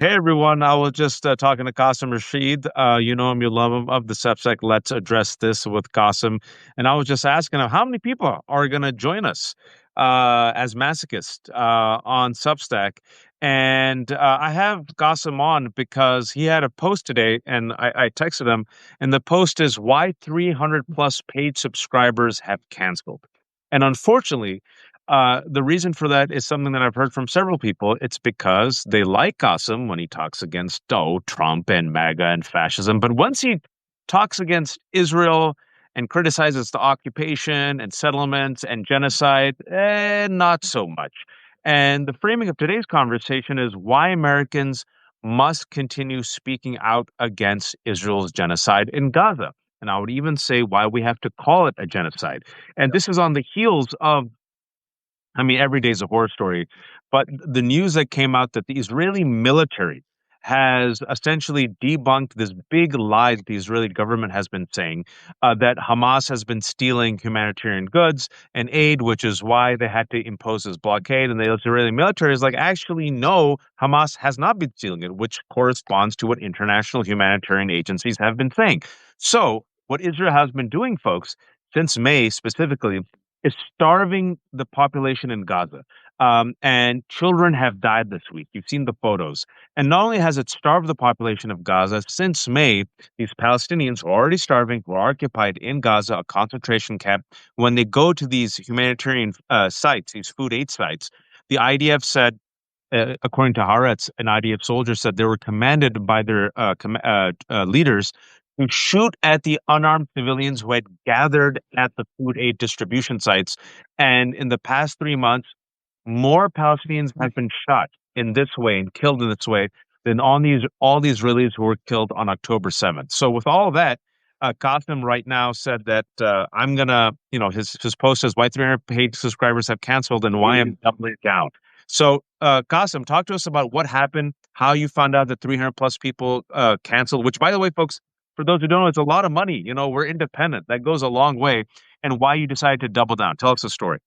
Hey everyone, I was just talking to Qasim Rashid. You know him, you love him, of the Substack. Let's address this with Qasim. And I was just asking him how many people are going to join us as masochists on Substack. And I have Qasim on because he had a post today, and I texted him. And the post is why 300 plus paid subscribers have canceled. And unfortunately, the reason for that is something that I've heard from several people. It's because they like Qasim when he talks against Trump and MAGA and fascism. But once he talks against Israel and criticizes the occupation and settlements and genocide, not so much. And the framing of today's conversation is why Americans must continue speaking out against Israel's genocide in Gaza. And I would even say why we have to call it a genocide. And this is on the heels of, I mean, every day is a horror story, but the news that came out that the Israeli military has essentially debunked this big lie that the Israeli government has been saying, that Hamas has been stealing humanitarian goods and aid, which is why they had to impose this blockade. And the Israeli military is like, actually, no, Hamas has not been stealing it, which corresponds to what international humanitarian agencies have been saying. So, what Israel has been doing, folks, since May specifically, is starving the population in Gaza. And children have died this week. You've seen the photos. And not only has it starved the population of Gaza, since May, these Palestinians who are already starving, who are occupied in Gaza, a concentration camp, when they go to these humanitarian sites, these food aid sites, the IDF said, according to Haaretz, an IDF soldier said they were commanded by their leaders to shoot at the unarmed civilians who had gathered at the food aid distribution sites. And in the past 3 months, more Palestinians have been shot in this way and killed in this way than on these all the Israelis who were killed on October 7th. So with all of that, Qasim right now said that I'm gonna, his post says why 300 paid subscribers have canceled and why I'm doubling down. So, Qasim, talk to us about what happened, how you found out that 300 plus people canceled, which, by the way, folks, for those who don't know, it's a lot of money. You know, we're independent. That goes a long way. And why you decided to double down. Tell us the story.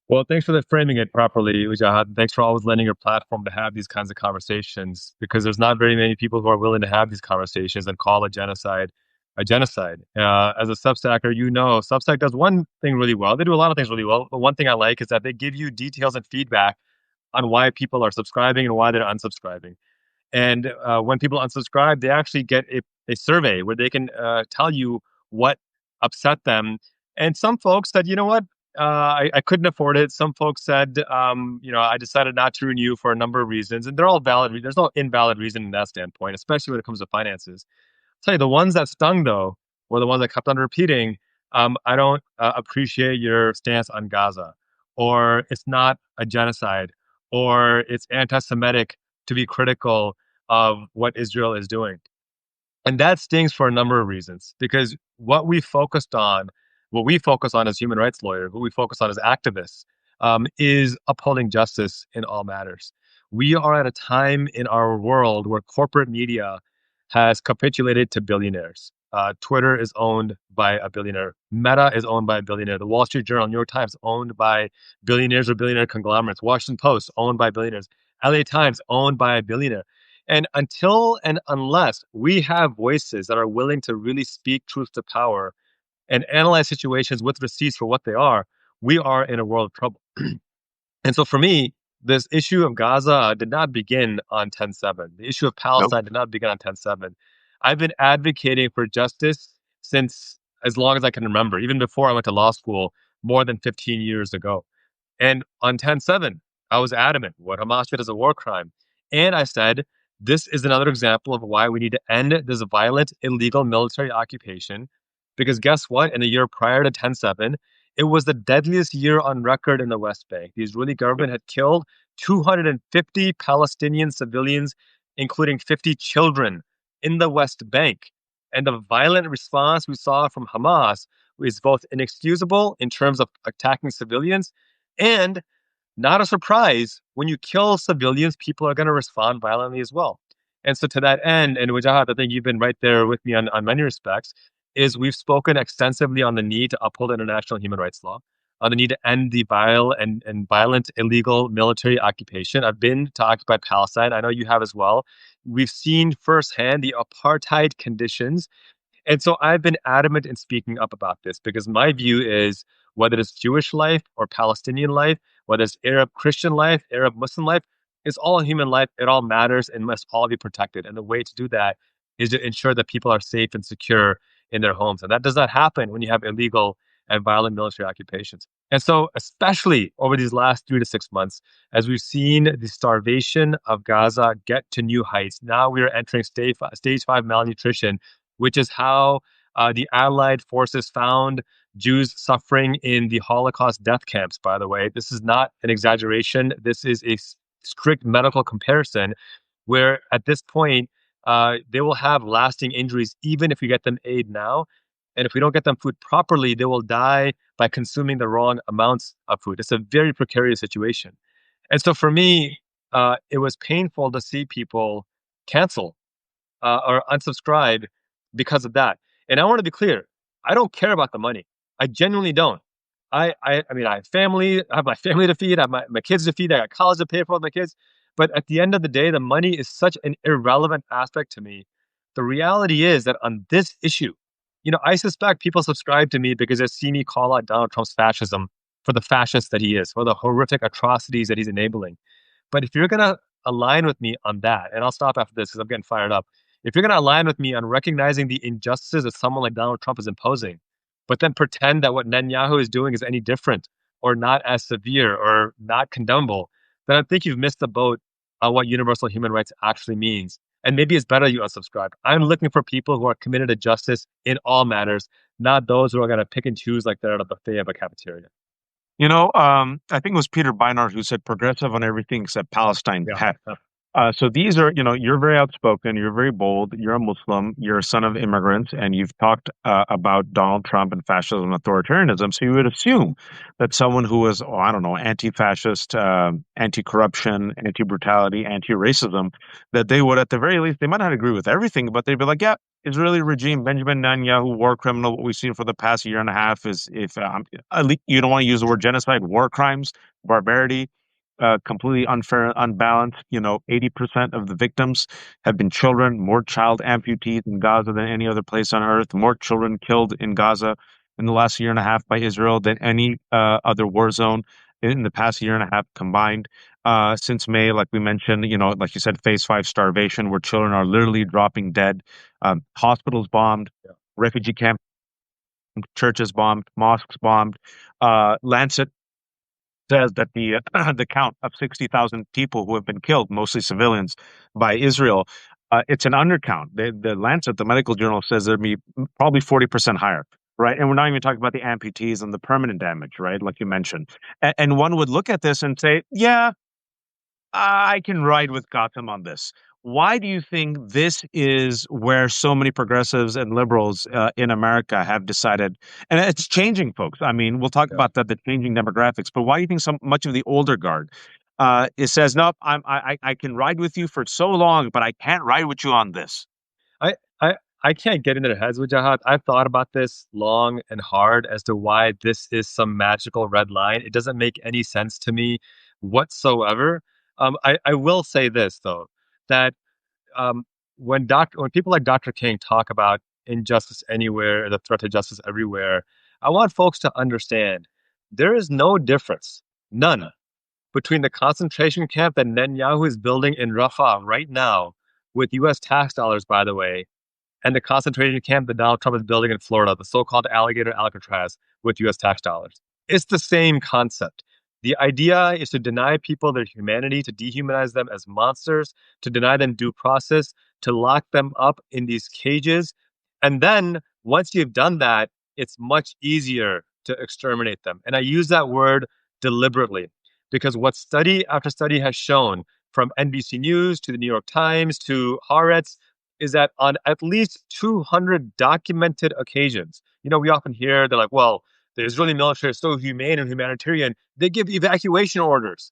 Well, thanks for framing it properly, Wajahat. And thanks for always lending your platform to have these kinds of conversations because there's not very many people who are willing to have these conversations and call a genocide a genocide. As a Substacker, you know, Substack does one thing really well. They do a lot of things really well, but one thing I like is that they give you details and feedback on why people are subscribing and why they're unsubscribing. And when people unsubscribe, they actually get a survey where they can tell you what upset them. And some folks said, you know what, I couldn't afford it. Some folks said, I decided not to renew for a number of reasons. And they're all valid. There's no invalid reason in that standpoint, especially when it comes to finances. I'll tell you, the ones that stung, though, were the ones that kept on repeating, I don't appreciate your stance on Gaza, or it's not a genocide, or it's anti Semitic to be critical of what Israel is doing. And that stings for a number of reasons because what we focus on as human rights lawyers, what we focus on as activists, is upholding justice in all matters. We are at a time in our world where corporate media has capitulated to billionaires. Twitter is owned by a billionaire. Meta is owned by a billionaire. The Wall Street Journal, New York Times, owned by billionaires or billionaire conglomerates. Washington Post, owned by billionaires. LA Times, owned by a billionaire. And until and unless we have voices that are willing to really speak truth to power and analyze situations with receipts for what they are, we are in a world of trouble. And so for me, this issue of Gaza did not begin on 10/7. The issue of Nope. Palestine did not begin on 10/7. I've been advocating for justice since as long as I can remember, even before I went to law school more than 15 years ago. And on 10/7, I was adamant what Hamas did is a war crime. And I said, this is another example of why we need to end this violent, illegal military occupation. Because guess what? In the year prior to 10/7, it was the deadliest year on record in the West Bank. The Israeli government had killed 250 Palestinian civilians, including 50 children, in the West Bank. And the violent response we saw from Hamas is both inexcusable in terms of attacking civilians and not a surprise. When you kill civilians, people are going to respond violently as well. And so to that end, and Wajahat, I think you've been right there with me on many respects, is we've spoken extensively on the need to uphold international human rights law. on the need to end the vile and violent illegal military occupation. I've been to occupied Palestine. I know you have as well. We've seen firsthand the apartheid conditions, and so I've been adamant in speaking up about this because my view is whether it's Jewish life or Palestinian life, whether it's Arab Christian life, Arab Muslim life, it's all human life. It all matters and must all be protected. And the way to do that is to ensure that people are safe and secure in their homes. And that does not happen when you have illegal and violent military occupations. And so, especially over these last 3 to 6 months, as we've seen the starvation of Gaza get to new heights, now we are entering stage 5 malnutrition, which is how the Allied forces found Jews suffering in the Holocaust death camps, by the way. This is not an exaggeration. This is a strict medical comparison where at this point, they will have lasting injuries even if we get them aid now. And if we don't get them food properly, they will die by consuming the wrong amounts of food. It's a very precarious situation. And so for me, it was painful to see people cancel or unsubscribe because of that. And I want to be clear, I don't care about the money. I genuinely don't. I mean, I have family, I have my family to feed, I have my kids to feed, I got college to pay for all my kids. But at the end of the day, the money is such an irrelevant aspect to me. The reality is that on this issue, I suspect people subscribe to me because they see me call out Donald Trump's fascism for the fascist that he is, for the horrific atrocities that he's enabling. But if you're going to align with me on that, and I'll stop after this because I'm getting fired up. If you're going to align with me on recognizing the injustices that someone like Donald Trump is imposing, but then pretend that what Netanyahu is doing is any different or not as severe or not condemnable, then I think you've missed the boat on what universal human rights actually means. And maybe it's better you unsubscribe. I'm looking for people who are committed to justice in all matters, not those who are going to pick and choose like they're at a buffet of a cafeteria. I think it was Peter Beinart who said progressive on everything except Palestine Yeah. pet. So these are, you're very outspoken, you're very bold, you're a Muslim, you're a son of immigrants, and you've talked about Donald Trump and fascism and authoritarianism. So you would assume that someone who is, oh, I don't know, anti-fascist, anti-corruption, anti-brutality, anti-racism, that they would, at the very least, they might not agree with everything, but they'd be like, yeah, Israeli regime, Benjamin Netanyahu, war criminal. What we've seen for the past year and a half is, if at least you don't want to use the word genocide, war crimes, barbarity, completely unfair, unbalanced. 80% of the victims have been children, more child amputees in Gaza than any other place on earth, more children killed in Gaza in the last year and a half by Israel than any other war zone in the past year and a half combined. Since May, like we mentioned, like you said, phase 5 starvation, where children are literally dropping dead, hospitals bombed, Yeah. refugee camps, churches bombed, mosques bombed. Lancet says that the the count of 60,000 people who have been killed, mostly civilians, by Israel, it's an undercount. The Lancet, the medical journal, says there'd be probably 40% higher, right? And we're not even talking about the amputees and the permanent damage, right? Like you mentioned. And one would look at this and say, yeah, I can ride with Gotham on this. Why do you think this is where so many progressives and liberals in America have decided? And it's changing, folks. I mean, we'll talk Yeah. about that, the changing demographics. But why do you think so much of the older guard it says, nope, I can ride with you for so long, but I can't ride with you on this. I, I, I can't get into their heads with Jihad. I've thought about this long and hard as to why this is some magical red line. It doesn't make any sense to me whatsoever. I will say this though, that um, when people like Dr. King talk about injustice anywhere, the threat to justice everywhere, I want folks to understand there is no difference, none, between the concentration camp that Netanyahu is building in Rafah right now, with U.S. tax dollars, by the way, and the concentration camp that Donald Trump is building in Florida, the so-called alligator Alcatraz, with U.S. tax dollars. It's the same concept. The idea is to deny people their humanity, to dehumanize them as monsters, to deny them due process, to lock them up in these cages. And then once you've done that, it's much easier to exterminate them. And I use that word deliberately because what study after study has shown, from NBC News to the New York Times to Haaretz, is that on at least 200 documented occasions, we often hear they're like, well, the Israeli military is so humane and humanitarian, they give evacuation orders.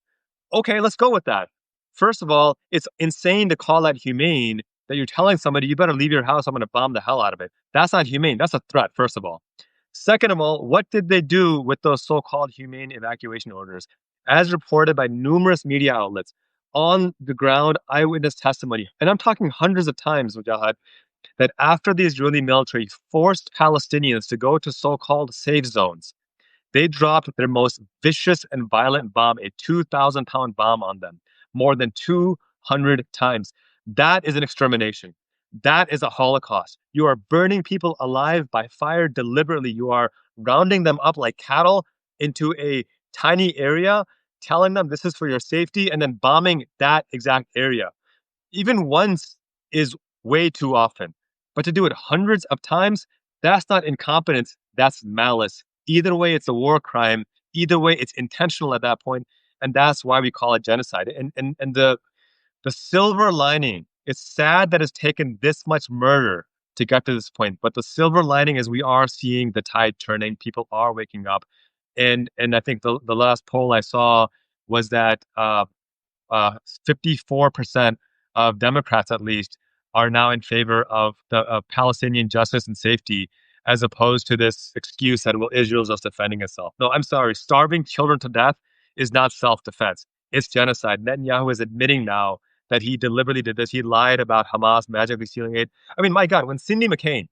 Okay, let's go with that. First of all, it's insane to call that humane that you're telling somebody, you better leave your house, I'm going to bomb the hell out of it. That's not humane. That's a threat, first of all. Second of all, what did they do with those so-called humane evacuation orders? As reported by numerous media outlets, on the ground eyewitness testimony, and I'm talking hundreds of times, Mujahid, that after the Israeli military forced Palestinians to go to so-called safe zones, they dropped their most vicious and violent bomb, a 2,000-pound bomb on them, more than 200 times. That is an extermination. That is a Holocaust. You are burning people alive by fire deliberately. You are rounding them up like cattle into a tiny area, telling them this is for your safety, and then bombing that exact area. Even once is way too often. But to do it hundreds of times, that's not incompetence, that's malice. Either way, it's a war crime. Either way, it's intentional at that point, and that's why we call it genocide. And the silver lining, it's sad that it's taken this much murder to get to this point, but the silver lining is we are seeing the tide turning. People are waking up, and I think the last poll I saw was that 54% of Democrats, at least, are now in favor of the of Palestinian justice and safety, as opposed to this excuse that, well, Israel's just defending itself. No, I'm sorry. Starving children to death is not self-defense. It's genocide. Netanyahu is admitting now that he deliberately did this. He lied about Hamas magically stealing aid. I mean, my God, when Cindy McCain,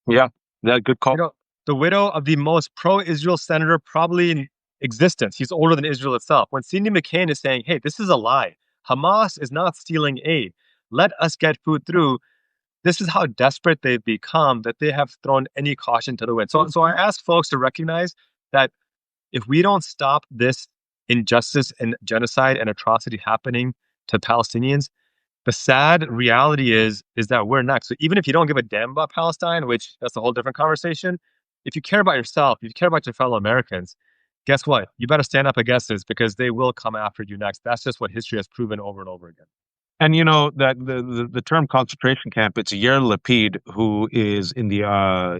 Yeah, that good you call. know, the widow of the most pro-Israel senator probably in existence. He's older than Israel itself. When Cindy McCain is saying, "Hey, this is a lie. Hamas is not stealing aid. Let us get food through." This is how desperate they've become that they have thrown any caution to the wind. So I ask folks to recognize that if we don't stop this injustice and genocide and atrocity happening to Palestinians, the sad reality is that we're next. So even if you don't give a damn about Palestine, which that's a whole different conversation, if you care about yourself, if you care about your fellow Americans, guess what? You better stand up against this because they will come after you next. That's just what history has proven over and over again. And you know that the term concentration camp, it's Yair Lapid, who is in the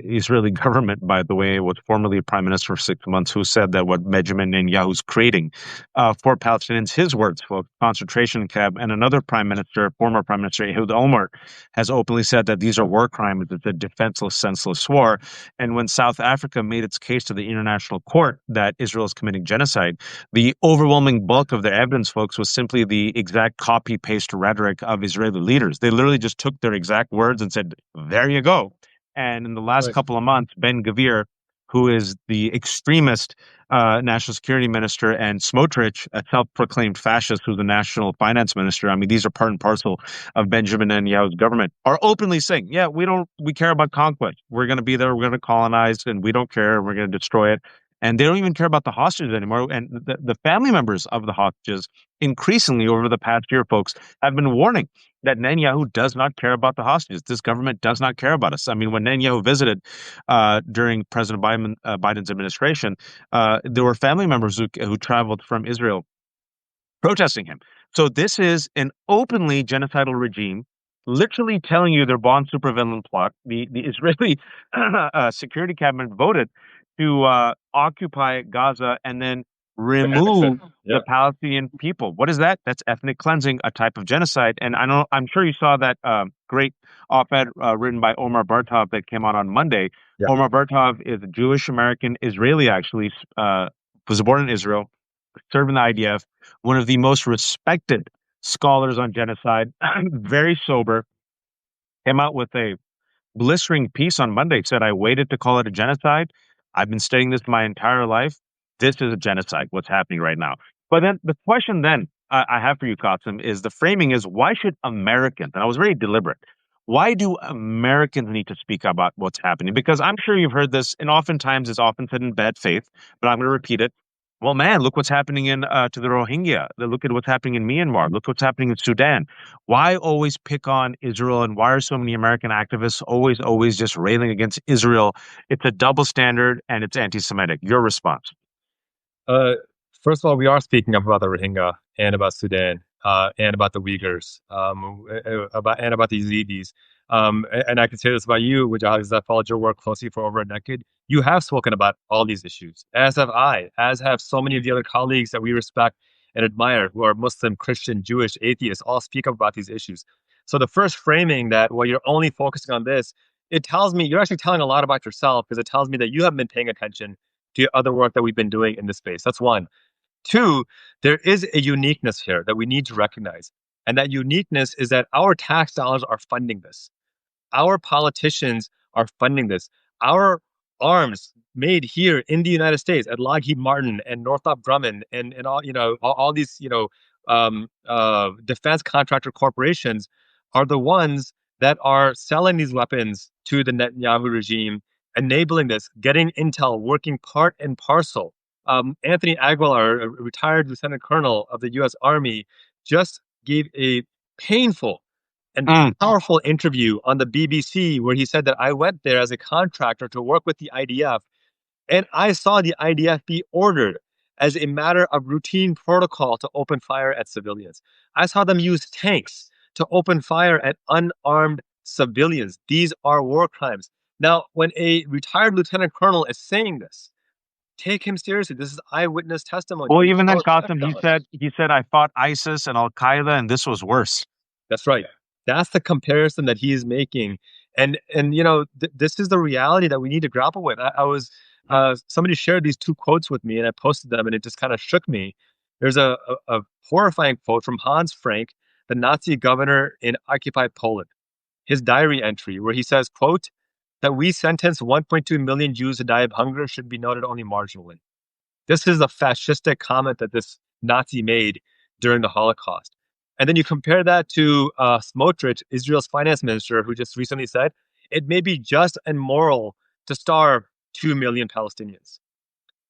Israeli government, by the way, was formerly a prime minister for 6 months, who said that what Benjamin Netanyahu's creating for Palestinians, his words, for concentration camp, and another prime minister, former prime minister Ehud Olmert, has openly said that these are war crimes, it's a defenseless, senseless war. And when South Africa made its case to the International Court that Israel is committing genocide, the overwhelming bulk of the evidence, folks, was simply the exact copy paste rhetoric of Israeli leaders. They literally just took their exact words and said, there you go. And in the last Right. couple of months, Ben Gvir, who is the extremist national security minister, and Smotrich, a self-proclaimed fascist who's the national finance minister. I mean, these are part and parcel of Benjamin Netanyahu's government, are openly saying, yeah, we care about conquest. We're going to be there. We're going to colonize, and we don't care. We're going to destroy it. And they don't even care about the hostages anymore. And the family members of the hostages, increasingly over the past year, folks, have been warning that Netanyahu does not care about the hostages. This government does not care about us. I mean, when Netanyahu visited during President Biden's administration, there were family members who traveled from Israel protesting him. So this is an openly genocidal regime, literally telling you their bond supervillain plot. The Israeli security cabinet voted to occupy Gaza and then remove Yeah. the Palestinian people. What is that? That's ethnic cleansing, a type of genocide. And I'm sure you saw that great op-ed written by Omar Bartov that came out on Monday. Yeah. Omar Bartov is a Jewish American Israeli, actually, was born in Israel, served in the IDF, one of the most respected scholars on genocide, very sober, came out with a blistering piece on Monday, said, I waited to call it a genocide. I've been studying this my entire life. This is a genocide, what's happening right now. But then the question then I have for you, Qasim, is the framing is, why should Americans, and I was very deliberate, why do Americans need to speak about what's happening? Because I'm sure you've heard this, and oftentimes it's often said in bad faith, but I'm going to repeat it. Well, man, look what's happening in to the Rohingya. Look at what's happening in Myanmar. Look what's happening in Sudan. Why always pick on Israel, and why are so many American activists always just railing against Israel? It's a double standard and it's anti-Semitic. Your response? Uh, First of all, we are speaking up about the Rohingya and about Sudan and about the Uyghurs, about the Yazidis. And I can say this about you, which is I followed your work closely for over a decade. You have spoken about all these issues, as have I, as have so many of the other colleagues that we respect and admire, who are Muslim, Christian, Jewish, atheists, all speak up about these issues. So the first framing that, well, you're only focusing on this it tells me you're actually telling a lot about yourself because it tells me that you haven't been paying attention to other work that we've been doing in this space. That's one. Two, there is a uniqueness here that we need to recognize. And that uniqueness is that our tax dollars are funding this. Our politicians are funding this. Our arms made here in the United States at Lockheed Martin and Northrop Grumman and all all these defense contractor corporations are the ones that are selling these weapons to the Netanyahu regime, enabling this, getting intel, working part and parcel. Anthony Aguilar, a retired lieutenant colonel of the U.S. Army, just gave a painful and Mm. powerful interview on the BBC where he said that I went there as a contractor to work with the IDF, and I saw the IDF be ordered as a matter of routine protocol to open fire at civilians. I saw them use tanks to open fire at unarmed civilians. These are war crimes. Now, when a retired lieutenant colonel is saying this, take him seriously. This is eyewitness testimony. Well, We even should then, respect Qasim, that. he said I fought ISIS and Al Qaeda, and this was worse. That's right. That's the comparison that he is making, and this is the reality that we need to grapple with. I was somebody shared these two quotes with me, and I posted them, and it just kind of shook me. There's a horrifying quote from Hans Frank, the Nazi governor in occupied Poland, his diary entry where he says, "quote that we sentenced 1.2 million Jews to die of hunger should be noted only marginally." This is a fascistic comment that this Nazi made during the Holocaust. And then you compare that to Smotrich, Israel's finance minister, who just recently said it may be just and moral to starve 2 million Palestinians.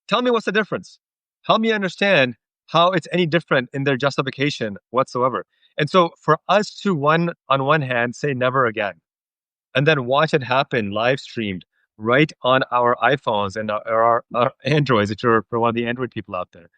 Tell me what's the difference. Help me understand how it's any different in their justification whatsoever. And so for us to on one hand say never again, and then watch it happen live streamed right on our iPhones and our Androids, if you're for one of the Android people out there.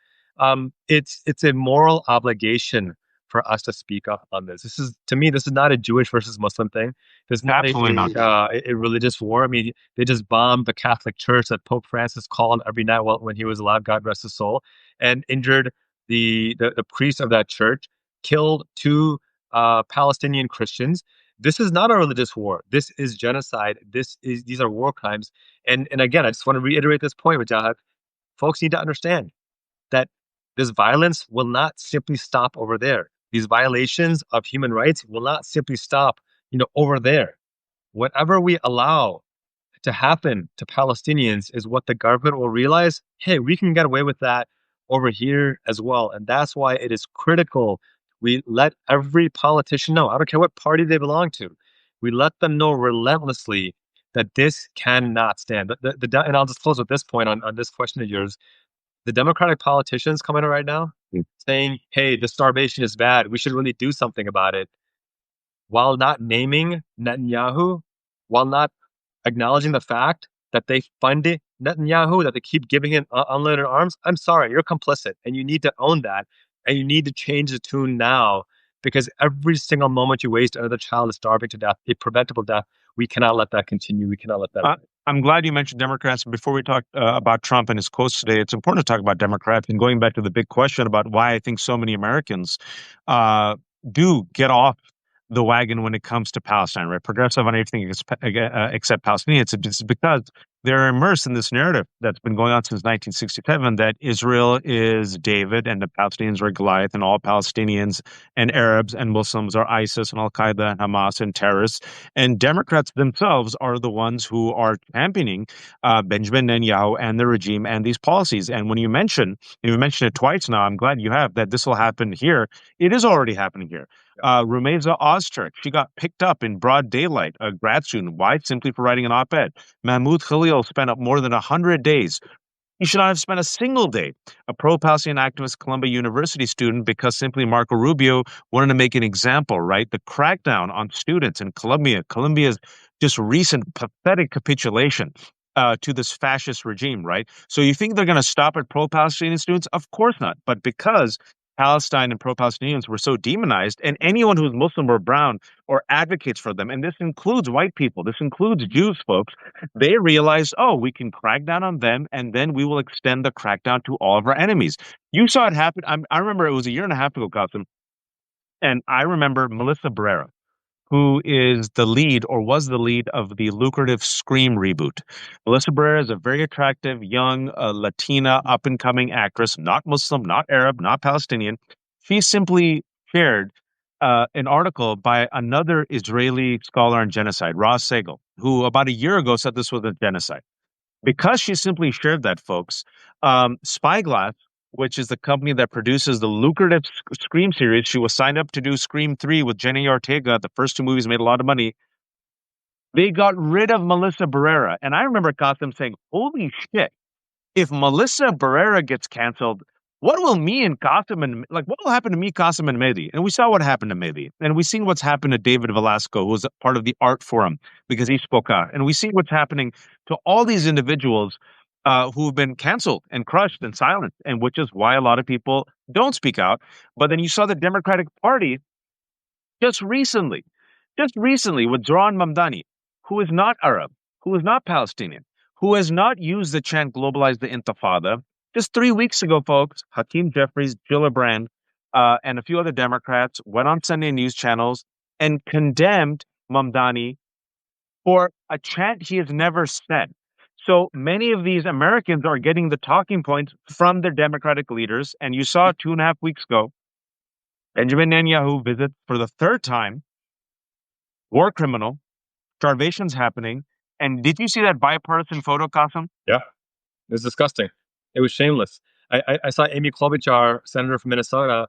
It's a moral obligation for us to speak up on this. This is to me, this is not a Jewish versus Muslim thing. This is not Absolutely not. a religious war. I mean, they just bombed the Catholic Church that Pope Francis called every night when he was alive, God rest his soul, and injured the priest of that church, killed two Palestinian Christians. This is not a religious war. This is genocide. These are war crimes. And again, I just want to reiterate this point, Wajahat. Folks need to understand that this violence will not simply stop over there. These violations of human rights will not simply stop, over there. Whatever we allow to happen to Palestinians is what the government will realize, hey, we can get away with that over here as well. And that's why it is critical we let every politician know, I don't care what party they belong to, we let them know relentlessly that this cannot stand. And I'll just close with this point on this question of yours. The Democratic politicians coming in right now saying, hey, the starvation is bad. We should really do something about it, while not naming Netanyahu, while not acknowledging the fact that they funded Netanyahu, that they keep giving him unlimited arms. I'm sorry, you're complicit, and you need to own that, and you need to change the tune now, because every single moment you waste, another child is starving to death, a preventable death. We cannot let that continue. We cannot let that. I'm glad you mentioned Democrats. Before we talk about Trump and his quotes today, it's important to talk about Democrats and going back to the big question about why I think so many Americans do get off the wagon when it comes to Palestine, right? Progressive on everything except Palestinians. It's because they're immersed in this narrative that's been going on since 1967 that Israel is David and the Palestinians are Goliath and all Palestinians and Arabs and Muslims are ISIS and Al Qaeda and Hamas and terrorists. And Democrats themselves are the ones who are championing Benjamin Netanyahu and the regime and these policies. And when you mentioned it twice now, I'm glad you have, that this will happen here. It is already happening here. Rumeza Ozturk, she got picked up in broad daylight, a grad student. Why? Simply for writing an op-ed. Mahmoud Khalil spent up more than 100 days. He should not have spent a single day. A pro-Palestinian activist, Columbia University student, because simply Marco Rubio wanted to make an example, right? The crackdown on students in Columbia's just recent pathetic capitulation to this fascist regime, right? So you think they're going to stop at pro-Palestinian students? Of course not. But because Palestine and pro-Palestinians were so demonized, and anyone who's Muslim or brown or advocates for them, and this includes white people, this includes Jews, folks, they realized, oh, we can crack down on them, and then we will extend the crackdown to all of our enemies. You saw it happen. I remember it was a year and a half ago, Qasim, and I remember Melissa Barrera, who is the lead or was the lead of the lucrative Scream reboot. Melissa Barrera is a very attractive, young, Latina, up and coming actress, not Muslim, not Arab, not Palestinian. She simply shared an article by another Israeli scholar on genocide, Ross Segel, who about a year ago said this was a genocide. Because she simply shared that, folks, Spyglass, which is the company that produces the lucrative Scream series, she was signed up to do Scream 3 with Jenny Ortega. The first two movies made a lot of money. They got rid of Melissa Barrera. And I remember Gotham saying, holy shit, if Melissa Barrera gets canceled, what will me and Qasim and like what will happen to me, Qasim and Mehdi? And we saw what happened to Mehdi, and we seen what's happened to David Velasco, who was part of the art forum because he spoke out, and we see what's happening to all these individuals who've been canceled and crushed and silenced, and which is why a lot of people don't speak out. But then you saw the Democratic Party just recently, just recently with Zoran Mamdani, who is not Arab, who is not Palestinian, who has not used the chant globalize the intifada. Just 3 weeks ago, folks, Hakeem Jeffries, Gillibrand, and a few other Democrats went on Sunday news channels and condemned Mamdani for a chant he has never said. So many of these Americans are getting the talking points from their Democratic leaders. And you saw 2.5 weeks ago, Benjamin Netanyahu visits for the third time, war criminal, starvation's happening. And did you see that bipartisan photo, Qasim? Yeah. It was disgusting. It was shameless. I saw Amy Klobuchar, senator from Minnesota,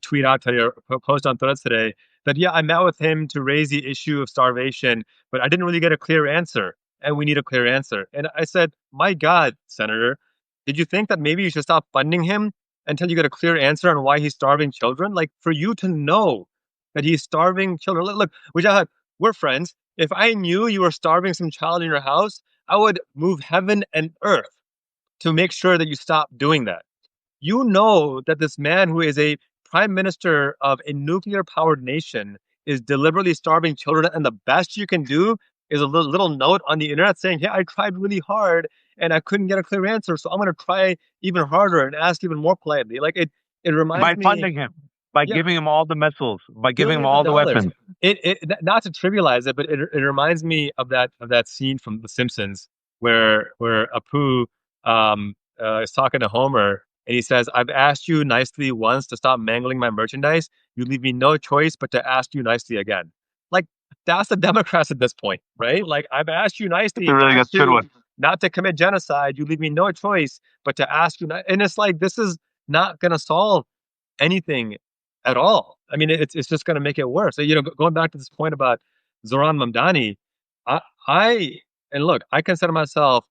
tweet out today or post on Threads today that, yeah, I met with him to raise the issue of starvation, but I didn't really get a clear answer. And we need a clear answer. And I said, my God, Senator, did you think that maybe you should stop funding him until you get a clear answer on why he's starving children? Like, for you to know that he's starving children. Look, Wajahat, we're friends. If I knew you were starving some child in your house, I would move heaven and earth to make sure that you stop doing that. You know that this man who is a prime minister of a nuclear powered nation is deliberately starving children, and the best you can do is a little note on the internet saying, "Yeah, I tried really hard and I couldn't get a clear answer, so I'm going to try even harder and ask even more politely." Like it reminds By me, funding him, by yeah, giving him all the missiles, by giving him billions of all the dollars. weapons. Not to trivialize it, but it reminds me of that scene from The Simpsons where Apu is talking to Homer and he says, "I've asked you nicely once to stop mangling my merchandise. You leave me no choice but to ask you nicely again." Like that's the Democrats at this point, right? Like I've asked you It's a nicely really good one. not to commit genocide. You leave me no choice but to ask you, and it's like this is not going to solve anything at all. I mean, it's just going to make it worse. So, going back to this point about Zoran Mamdani, I, I and look, I consider myself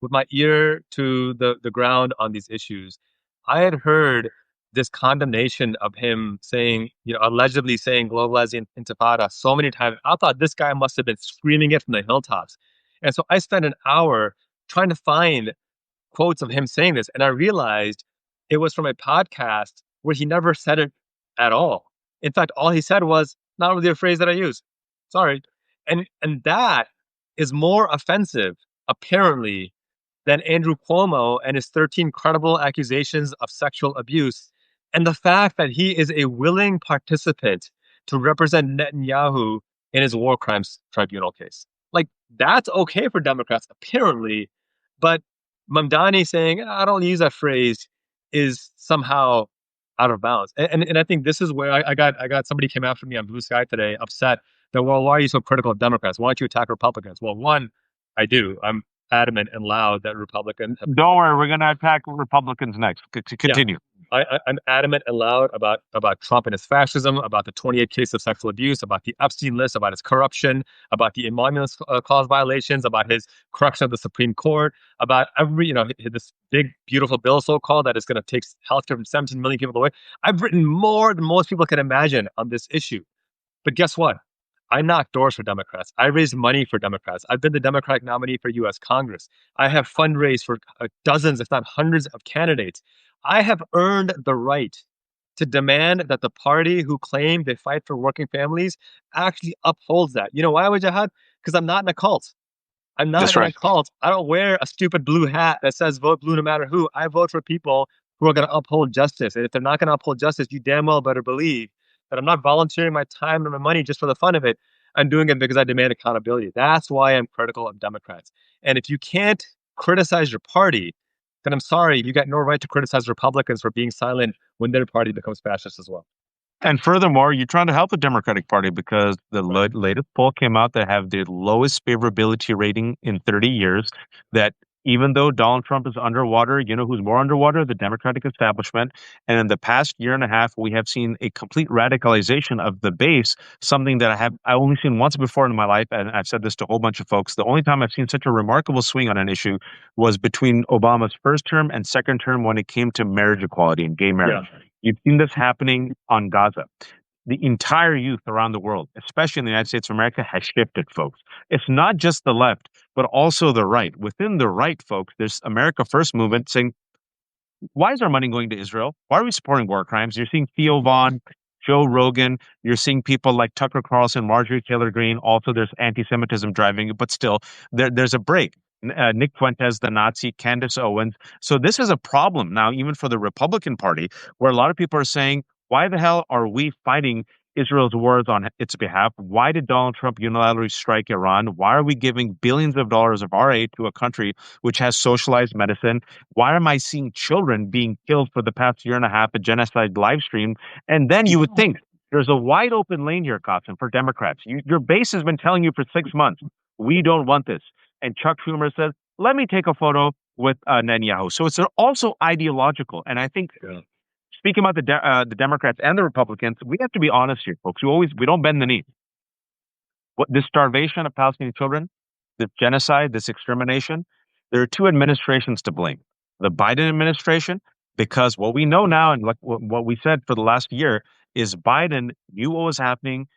with my ear to the ground on these issues. I had heard this condemnation of him saying, allegedly saying globalizing intifada so many times. I thought this guy must have been screaming it from the hilltops. And so I spent an hour trying to find quotes of him saying this, and I realized it was from a podcast where he never said it at all. In fact, all he said was not really a phrase that I use. Sorry, and that is more offensive, apparently, than Andrew Cuomo and his 13 credible accusations of sexual abuse, and the fact that he is a willing participant to represent Netanyahu in his war crimes tribunal case. Like that's okay for Democrats, apparently, but Mamdani saying, I don't use that phrase is somehow out of bounds. And I think this is where I got somebody came after me on Blue Sky today, upset that, well, why are you so critical of Democrats? Why don't you attack Republicans? Well, one, I do. I'm adamant and loud that Republicans have, Don't worry, we're going to attack Republicans next. yeah, Continue. I'm adamant and loud about Trump and his fascism, about the 28 cases of sexual abuse, about the Epstein list, about his corruption, about the emoluments clause violations, about his corruption of the Supreme Court, about every, this big, beautiful bill, so-called, that is going to take healthcare from 17 million people away. I've written more than most people can imagine on this issue. But guess what? I knock doors for Democrats. I raise money for Democrats. I've been the Democratic nominee for U.S. Congress. I have fundraised for dozens, if not hundreds, of candidates. I have earned the right to demand that the party who claim they fight for working families actually upholds that. You know why, Wajahat? Because I'm not in a cult. I'm not That's in a right. cult. I don't wear a stupid blue hat that says vote blue no matter who. I vote for people who are going to uphold justice. And if they're not going to uphold justice, you damn well better believe that I'm not volunteering my time and my money just for the fun of it. I'm doing it because I demand accountability. That's why I'm critical of Democrats. And if you can't criticize your party, then I'm sorry, you got no right to criticize Republicans for being silent when their party becomes fascist as well. And furthermore, you're trying to help the Democratic Party because the Right. latest poll came out that have the lowest favorability rating in 30 years. That even though Donald Trump is underwater, you know who's more underwater? The Democratic establishment. And in the past year and a half, we have seen a complete radicalization of the base, something that I only seen once before in my life, and I've said this to a whole bunch of folks. The only time I've seen such a remarkable swing on an issue was between Obama's first term and second term when it came to marriage equality and gay Yeah. marriage. You've seen this happening on Gaza. The entire youth around the world, especially in the United States of America, has shifted, folks. It's not just the left, but also the right. Within the right, folks, there's America First movement saying, why is our money going to Israel? Why are we supporting war crimes? You're seeing Theo Vaughn, Joe Rogan. You're seeing people like Tucker Carlson, Marjorie Taylor Greene. Also, there's anti-Semitism driving it, but still, there's a break. Nick Fuentes, the Nazi, Candace Owens. So this is a problem now, even for the Republican Party, where a lot of people are saying, why the hell are we fighting Israel's wars on its behalf? Why did Donald Trump unilaterally strike Iran? Why are we giving billions of dollars of our aid to a country which has socialized medicine? Why am I seeing children being killed for the past year and a half, a genocide live stream? And then you would think there's a wide open lane here, Qasim, for Democrats. Your base has been telling you for 6 months, we don't want this. And Chuck Schumer says, let me take a photo with Netanyahu. So it's also ideological. And I think Yeah. speaking about the Democrats and the Republicans, we have to be honest here, folks. We don't bend the knee. What this starvation of Palestinian children, this genocide, this extermination, there are two administrations to blame. The Biden administration, because what we know now and like what we said for the last year is Biden knew what was happening.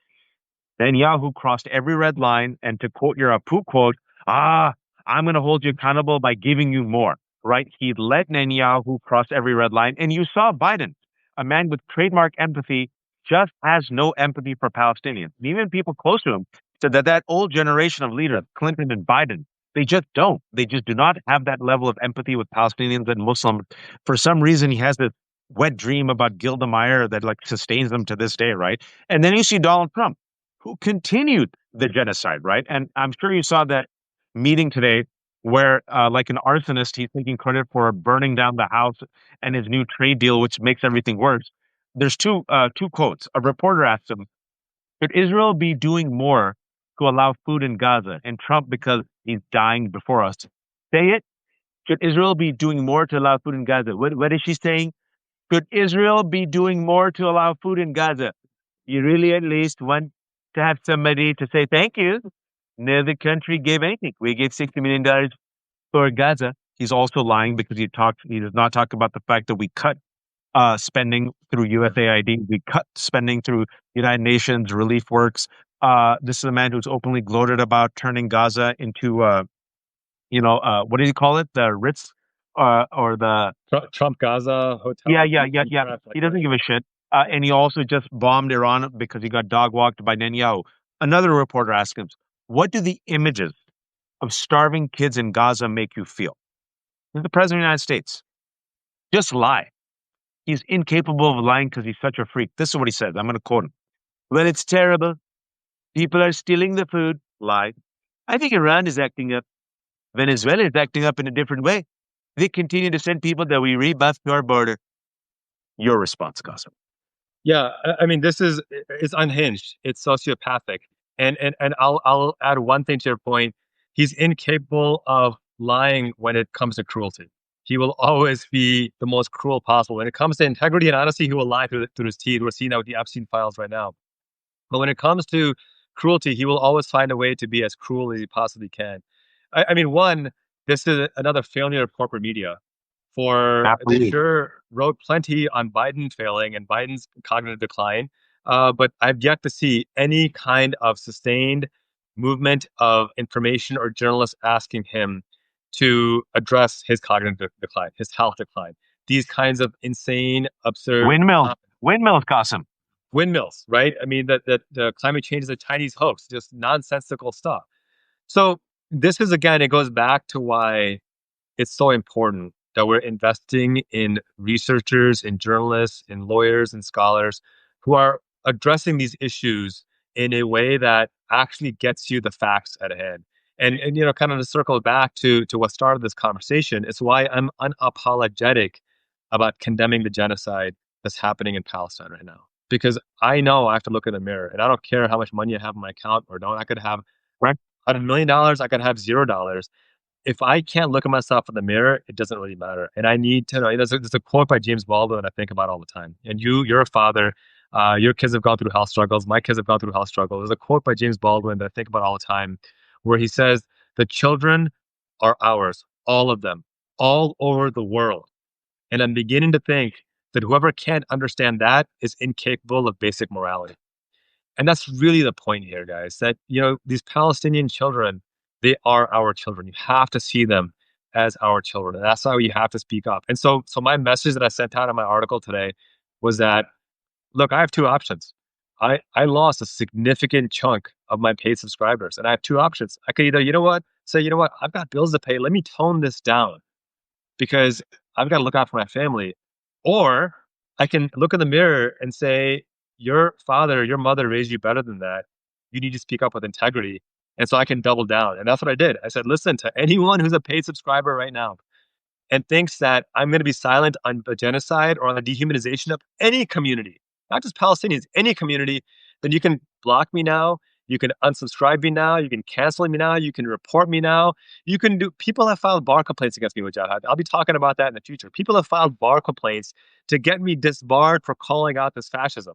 Netanyahu crossed every red line, and to quote your Apu quote, ah, I'm going to hold you accountable by giving you more, right? He let Netanyahu cross every red line, and you saw Biden, a man with trademark empathy, just has no empathy for Palestinians. Even people close to him said that that old generation of leaders, Clinton and Biden, they just don't. They just do not have that level of empathy with Palestinians and Muslims. For some reason, he has this wet dream about Gilda Meir that like sustains them to this day, right? And then you see Donald Trump who continued the genocide, right? And I'm sure you saw that meeting today where, like an arsonist, he's taking credit for burning down the house and his new trade deal, which makes everything worse. There's two quotes. A reporter asked him, "Should Israel be doing more to allow food in Gaza?" And Trump, because he's dying before us, say it. Should Israel be doing more to allow food in Gaza? What is she saying? Should Israel be doing more to allow food in Gaza? You really at least want to have somebody to say thank you. No other country gave anything. We gave $60 million for Gaza. He's also lying because he does not talk about the fact that we cut spending through USAID. We cut spending through United Nations relief works. This is a man who's openly gloated about turning Gaza into what do you call it? The Ritz or the Trump Gaza yeah, hotel, yeah, yeah, yeah. crap like He that. doesn't give a shit. And he also just bombed Iran because he got dog walked by Netanyahu. Another reporter asked him, what do the images of starving kids in Gaza make you feel? He's the president of the United States. Just lie. He's incapable of lying because he's such a freak. This is what he says. I'm going to quote him. Well, it's terrible. People are stealing the food. Lie. I think Iran is acting up. Venezuela is acting up in a different way. They continue to send people that we rebuff to our border. Your response, Gossip. Yeah, I mean, this is it's unhinged. It's sociopathic. And I'll add one thing to your point. He's incapable of lying when it comes to cruelty. He will always be the most cruel possible. When it comes to integrity and honesty, he will lie through his teeth. We're seeing that with the Epstein files right now. But when it comes to cruelty, he will always find a way to be as cruel as he possibly can. I mean, one, this is another failure of corporate media. For they Absolutely. sure wrote plenty on Biden failing and Biden's cognitive decline, but I've yet to see any kind of sustained movement of information or journalists asking him to address his cognitive decline, his health decline. These kinds of insane, absurd Windmills. Windmills, Qasim. windmills, right? I mean, that the climate change is a Chinese hoax, just nonsensical stuff. So this is again, it goes back to why it's so important that we're investing in researchers, in journalists, in lawyers, and scholars who are addressing these issues in a way that actually gets you the facts at hand. And kind of to circle back to what started this conversation, it's why I'm unapologetic about condemning the genocide that's happening in Palestine right now. Because I know I have to look in the mirror, and I don't care how much money I have in my account or don't. I could have Right. $1 million, I could have $0. If I can't look at myself in the mirror, it doesn't really matter. And I need to know. There's a quote by James Baldwin I think about all the time. And you're a father. Your kids have gone through health struggles. My kids have gone through health struggles. There's a quote by James Baldwin that I think about all the time, where he says, "The children are ours, all of them, all over the world." And I'm beginning to think that whoever can't understand that is incapable of basic morality. And that's really the point here, guys, that, these Palestinian children, they are our children. You have to see them as our children. And that's why you have to speak up. And so my message that I sent out in my article today was that, look, I have two options. I lost a significant chunk of my paid subscribers, and I have two options. I could either, say, I've got bills to pay. Let me tone this down because I've got to look out for my family. Or I can look in the mirror and say, your father, your mother raised you better than that. You need to speak up with integrity. And so I can double down. And that's what I did. I said, listen, to anyone who's a paid subscriber right now and thinks that I'm going to be silent on the genocide or on the dehumanization of any community, not just Palestinians, any community, then you can block me now. You can unsubscribe me now. You can cancel me now. You can report me now. People have filed bar complaints against me, Wajahat. I'll be talking about that in the future. People have filed bar complaints to get me disbarred for calling out this fascism.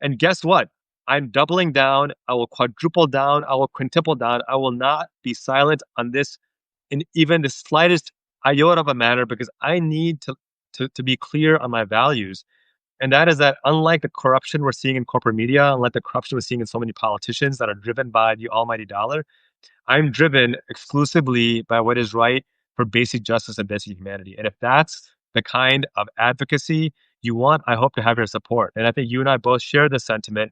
And guess what? I'm doubling down. I will quadruple down. I will quintuple down. I will not be silent on this in even the slightest iota of a manner because I need to be clear on my values. And that is that unlike the corruption we're seeing in corporate media, unlike the corruption we're seeing in so many politicians that are driven by the almighty dollar, I'm driven exclusively by what is right for basic justice and basic humanity. And if that's the kind of advocacy you want, I hope to have your support. And I think you and I both share the sentiment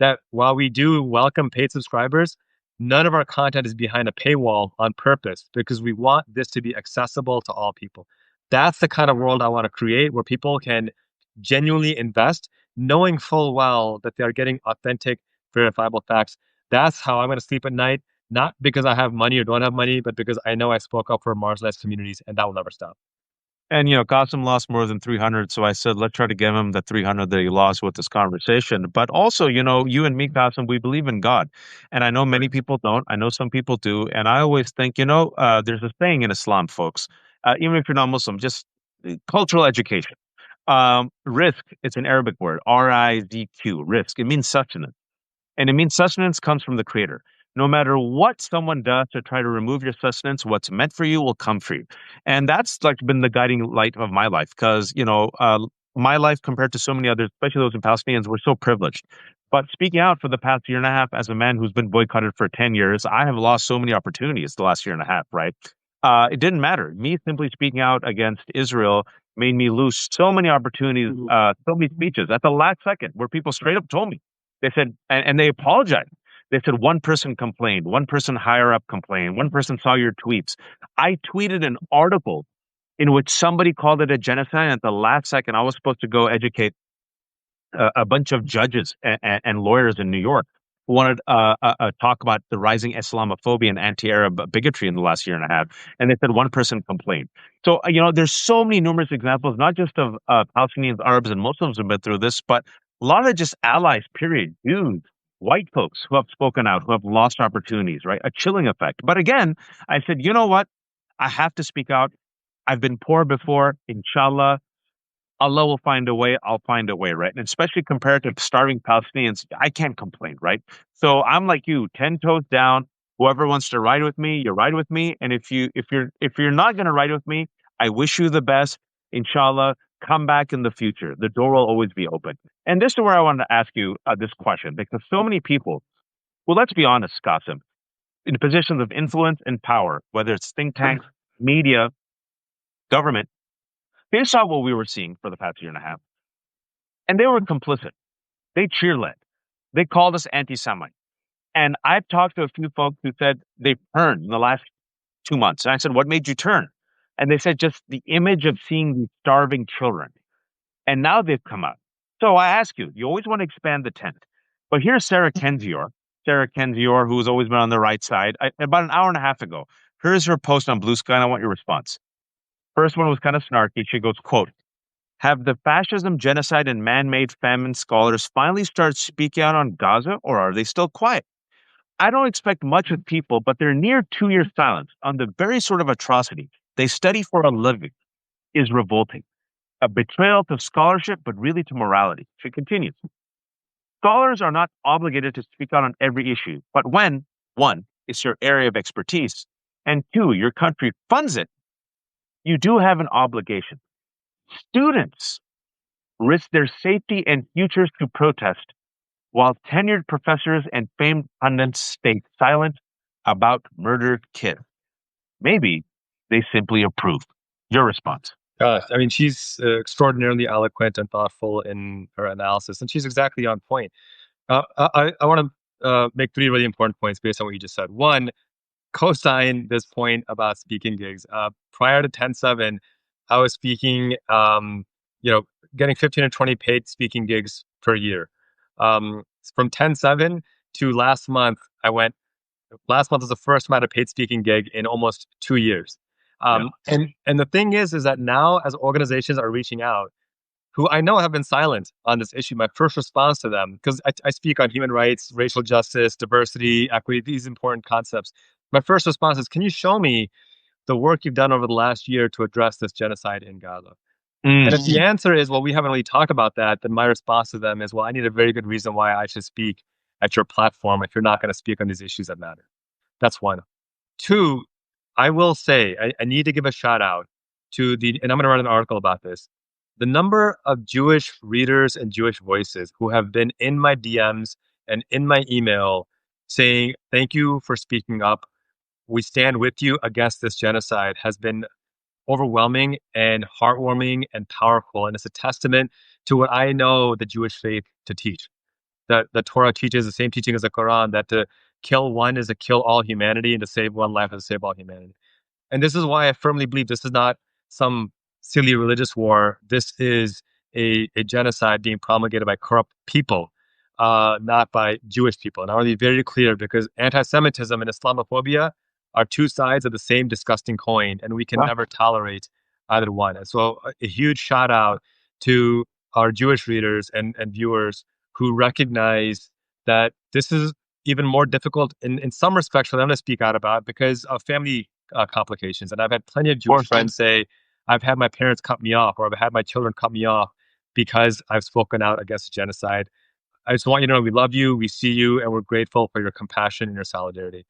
that while we do welcome paid subscribers, none of our content is behind a paywall on purpose because we want this to be accessible to all people. That's the kind of world I want to create where people can genuinely invest, knowing full well that they are getting authentic, verifiable facts. That's how I'm going to sleep at night, not because I have money or don't have money, but because I know I spoke up for marginalized communities and that will never stop. And Qasim lost more than 300, so I said let's try to give him the 300 that he lost with this conversation. But also, you and me, Qasim, we believe in God, and I know many Right. people don't. I know some people do, and I always think, there's a saying in Islam, folks. Even if you're not Muslim, just cultural education. Risk, it's an Arabic word, Rizq, risk. It means sustenance. And it means sustenance comes from the creator. No matter what someone does to try to remove your sustenance, what's meant for you will come for you. And that's like been the guiding light of my life because, my life compared to so many others, especially those in Palestinians, we're so privileged. But speaking out for the past year and a half as a man who's been boycotted for 10 years, I have lost so many opportunities the last year and a half, right? It didn't matter. Me simply speaking out against Israel made me lose so many opportunities, so many speeches at the last second where people straight up told me, they said, and they apologized. They said one person complained, one person higher up complained, one person saw your tweets. I tweeted an article in which somebody called it a genocide. And at the last second, I was supposed to go educate a bunch of judges and lawyers in New York who wanted talk about the rising Islamophobia and anti-Arab bigotry in the last year and a half. And they said one person complained. So, there's so many numerous examples, not just of Palestinians, Arabs, and Muslims who've been through this, but a lot of just allies, period, Jews, white folks who have spoken out, who have lost opportunities, right? A chilling effect. But again, I said, you know what? I have to speak out. I've been poor before, inshallah. Allah will find a way. I'll find a way, right? And especially compared to starving Palestinians, I can't complain, right? So I'm like you, 10 toes down. Whoever wants to ride with me, you ride with me. And if you're not going to ride with me, I wish you the best. Inshallah, come back in the future. The door will always be open. And this is where I wanted to ask you this question because so many people, well, let's be honest, Qasim, in positions of influence and power, whether it's think tanks, media, government, they saw what we were seeing for the past year and a half and they were complicit. They cheerlead. They called us anti-Semite. And I've talked to a few folks who said they've turned in the last 2 months. And I said, what made you turn? And they said just the image of seeing these starving children. And now they've come out. So I ask you, you always want to expand the tent. But here's Sarah Kendzior, who's always been on the right side. About an hour and a half ago, here's her post on Blue Sky, and I want your response. First one was kind of snarky. She goes, quote, have the fascism, genocide, and man-made famine scholars finally started speaking out on Gaza, or are they still quiet? I don't expect much of people, but their near 2 year silence on the very sort of atrocity they study for a living is revolting. A betrayal to scholarship, but really to morality. She continues. Scholars are not obligated to speak out on every issue, but when, one, it's your area of expertise, and two, your country funds it, you do have an obligation. Students risk their safety and futures to protest, while tenured professors and famed pundits stay silent about murdered kids. Maybe they simply approve. Your response. I mean, she's extraordinarily eloquent and thoughtful in her analysis, and she's exactly on point. I want to make three really important points based on what you just said. One, co-sign this point about speaking gigs. Prior to 10/7, I was speaking, you know, getting 15 or 20 paid speaking gigs per year. From 10/7 to last month, last month was the first time I had a paid speaking gig in almost 2 years. Yeah. And the thing is that now as organizations are reaching out, who I know have been silent on this issue, my first response to them, because I speak on human rights, racial justice, diversity, equity, these important concepts. My first response is, can you show me the work you've done over the last year to address this genocide in Gaza? And if the answer is, well, we haven't really talked about that, then my response to them is, well, I need a very good reason why I should speak at your platform if you're not going to speak on these issues that matter. That's one. Two, I will say, I need to give a shout out to and I'm going to write an article about this. The number of Jewish readers and Jewish voices who have been in my DMs and in my email saying, thank you for speaking up. We stand with you against this genocide has been overwhelming and heartwarming and powerful. And it's a testament to what I know the Jewish faith to teach. That the Torah teaches the same teaching as the Quran, that to kill one is to kill all humanity and to save one life is to save all humanity. And this is why I firmly believe this is not some silly religious war. This is a genocide being promulgated by corrupt people, not by Jewish people. And I want to be very clear because anti-Semitism and Islamophobia are two sides of the same disgusting coin, and we can Wow. never tolerate either one. And so a huge shout out to our Jewish readers and viewers who recognize that this is even more difficult in some respects for them to speak out about because of family complications. And I've had plenty of Jewish friends say, I've had my parents cut me off or I've had my children cut me off because I've spoken out against genocide. I just want you to know we love you, we see you, and we're grateful for your compassion and your solidarity.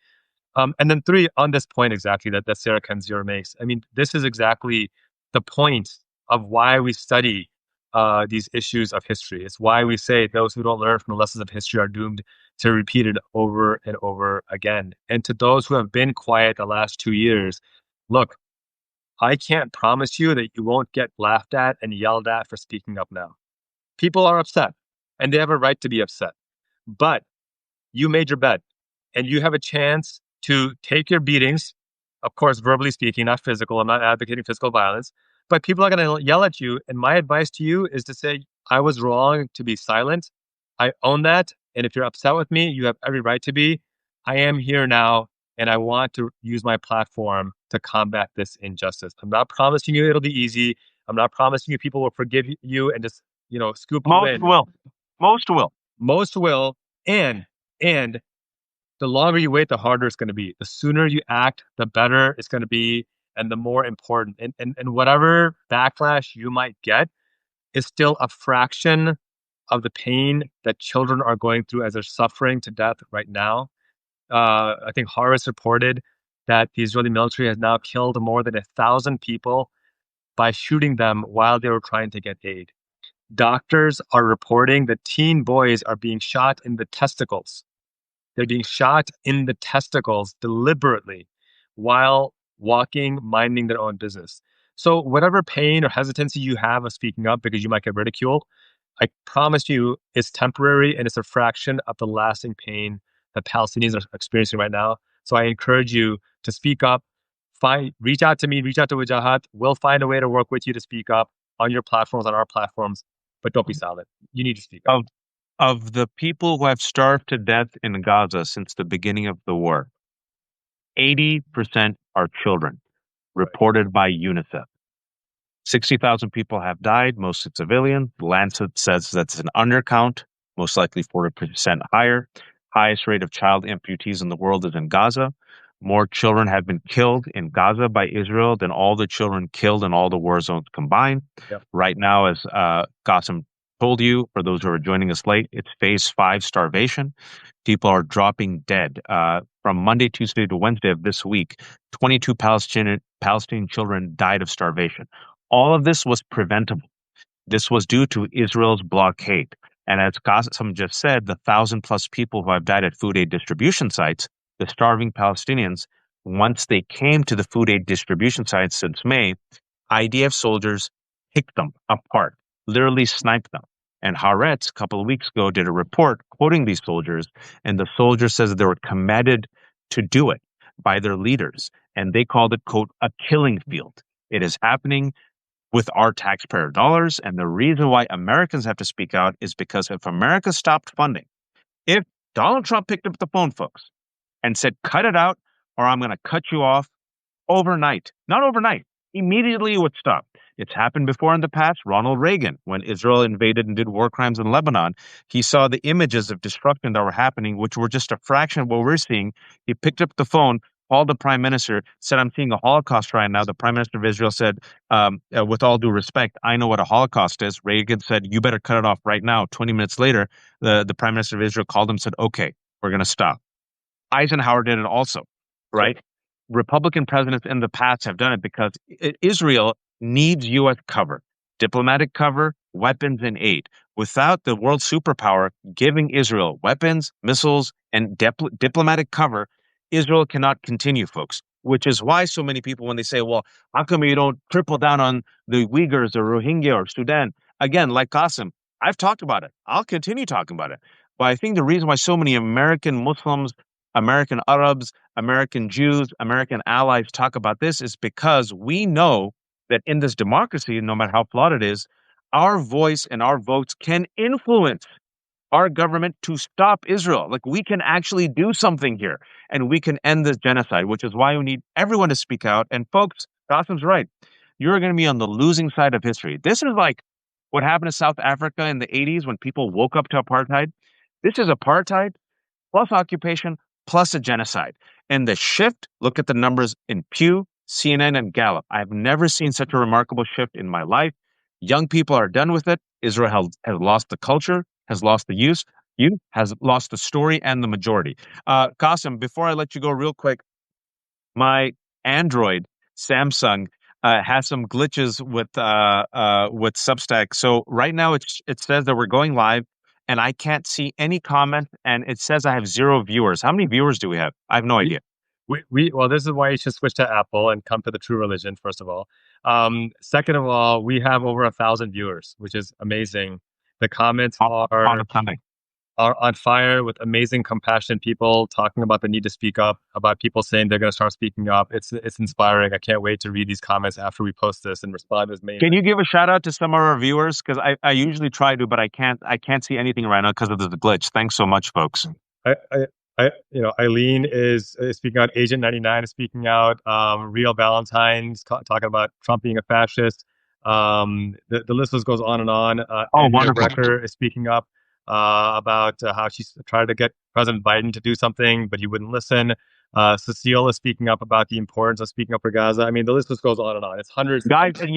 And then three, on this point exactly that Sarah Kendzior makes, I mean, this is exactly the point of why we study these issues of history. It's why we say those who don't learn from the lessons of history are doomed to repeat it over and over again. And to those who have been quiet the last 2 years, look, I can't promise you that you won't get laughed at and yelled at for speaking up now. People are upset, and they have a right to be upset. But you made your bed, and you have a chance to take your beatings, of course, verbally speaking, not physical. I'm not advocating physical violence, but people are going to yell at you. And my advice to you is to say, I was wrong to be silent. I own that. And if you're upset with me, you have every right to be. I am here now, and I want to use my platform to combat this injustice. I'm not promising you it'll be easy. I'm not promising you people will forgive you and just, scoop you Most in. will. Most will. Most will. And the longer you wait, the harder it's going to be. The sooner you act, the better it's going to be, and the more important. And whatever backlash you might get is still a fraction of the pain that children are going through as they're suffering to death right now. I think Harris reported that the Israeli military has now killed more than 1,000 people by shooting them while they were trying to get aid. Doctors are reporting that teen boys are being shot in the testicles. They're being shot in the testicles deliberately while walking, minding their own business. So whatever pain or hesitancy you have of speaking up because you might get ridiculed, I promise you it's temporary and it's a fraction of the lasting pain that Palestinians are experiencing right now. So I encourage you to speak up. Reach out to me, reach out to Wajahat. We'll find a way to work with you to speak up on your platforms, on our platforms. but don't be silent. You need to speak up. Of the people who have starved to death in Gaza since the beginning of the war, 80% are children, Right. reported by UNICEF. 60,000 people have died, mostly civilians. The Lancet says that's an undercount, most likely 40% higher. Highest rate of child amputees in the world is in Gaza. More children have been killed in Gaza by Israel than all the children killed in all the war zones combined. Yep. Right now, as Qasim told you, for those who are joining us late, it's phase 5 starvation. People are dropping dead. From Monday, Tuesday to Wednesday of this week, 22 Palestinian children died of starvation. All of this was preventable. This was due to Israel's blockade. And as Qasim just said, the 1,000+ people who have died at food aid distribution sites, the starving Palestinians, once they came to the food aid distribution sites since May, IDF soldiers picked them apart, literally sniped them. And Haaretz, a couple of weeks ago, did a report quoting these soldiers, and the soldier says that they were commanded to do it by their leaders, and they called it, quote, a killing field. It is happening with our taxpayer dollars, and the reason why Americans have to speak out is because if America stopped funding, if Donald Trump picked up the phone, folks, and said, cut it out, or I'm going to cut you off, overnight, not overnight, immediately it would stop. It's happened before in the past. Ronald Reagan, when Israel invaded and did war crimes in Lebanon, he saw the images of destruction that were happening, which were just a fraction of what we're seeing. He picked up the phone, called the prime minister, said, I'm seeing a Holocaust right now. The prime minister of Israel said, with all due respect, I know what a Holocaust is. Reagan said, you better cut it off right now. 20 minutes later, the prime minister of Israel called him and said, okay, we're going to stop. Eisenhower did it also, right? Republican presidents in the past have done it because Israel needs U.S. cover, diplomatic cover, weapons, and aid. Without the world superpower giving Israel weapons, missiles, and diplomatic cover, Israel cannot continue, folks. Which is why so many people, when they say, well, how come you don't triple down on the Uyghurs or Rohingya or Sudan? Again, like Qasim, I've talked about it. I'll continue talking about it. But I think the reason why so many American Muslims, American Arabs, American Jews, American allies talk about this is because we know that in this democracy, no matter how flawed it is, our voice and our votes can influence our government to stop Israel. Like we can actually do something here and we can end this genocide, which is why we need everyone to speak out. And folks, Qasim's right. You're going to be on the losing side of history. This is like what happened to South Africa in the 80s when people woke up to apartheid. This is apartheid plus occupation plus a genocide. And the shift, look at the numbers in Pew, CNN, and Gallup. I have never seen such a remarkable shift in my life. Young people are done with it. Israel has lost the culture, has lost the youth, has lost the story and the majority. Qasim, before I let you go real quick, my Android Samsung has some glitches with Substack. So right now it says that we're going live, and I can't see any comments, and it says I have 0 viewers. How many viewers do we have? I have no idea. Well, this is why you should switch to Apple and come to the true religion, first of all. Second of all, we have over 1,000 viewers, which is amazing. The comments On a Sunday. are on fire with amazing, compassionate people talking about the need to speak up, about people saying they're going to start speaking up. It's inspiring. I can't wait to read these comments after we post this and respond as many. Can you give a shout out to some of our viewers? Because I usually try to, but I can't see anything right now because of the glitch. Thanks so much, folks. Eileen is speaking out. Agent 99 is speaking out. Real Valentine's talking about Trump being a fascist. The list goes on and on. Andrea Wonderful. Brecker is speaking up about how she's tried to get President Biden to do something, but he wouldn't listen. Cecile is speaking up about the importance of speaking up for Gaza. I mean, the list just goes on and on. It's hundreds. Guys, and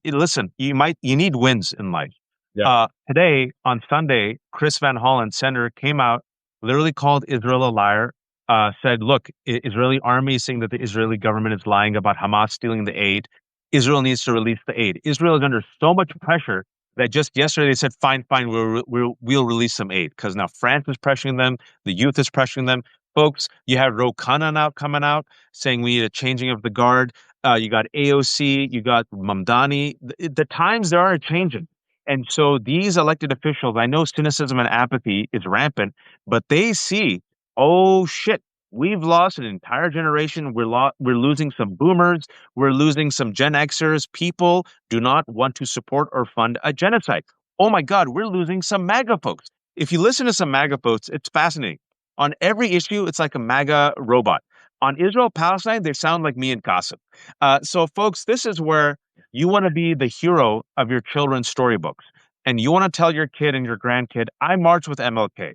listen, you need wins in life. Yeah. Today on Sunday, Chris Van Hollen, senator, came out, literally called Israel a liar. Said, look, Israeli army is saying that the Israeli government is lying about Hamas stealing the aid. Israel needs to release the aid. Israel is under so much pressure that just yesterday they said, fine, we'll release some aid, because now France is pressuring them, the youth is pressuring them. Folks, you have Ro Khanna coming out saying we need a changing of the guard. You got AOC, you got Mamdani. The times there are changing. And so these elected officials, I know cynicism and apathy is rampant, but they see, oh shit, We've lost an entire generation. We're losing some boomers. We're losing some Gen Xers. People do not want to support or fund a genocide. Oh my God, we're losing some MAGA folks. If you listen to some MAGA folks, it's fascinating. On every issue, it's like a MAGA robot. On Israel Palestine, they sound like me and Qasim. So, folks, this is where you want to be the hero of your children's storybooks. And you want to tell your kid and your grandkid, I marched with MLK.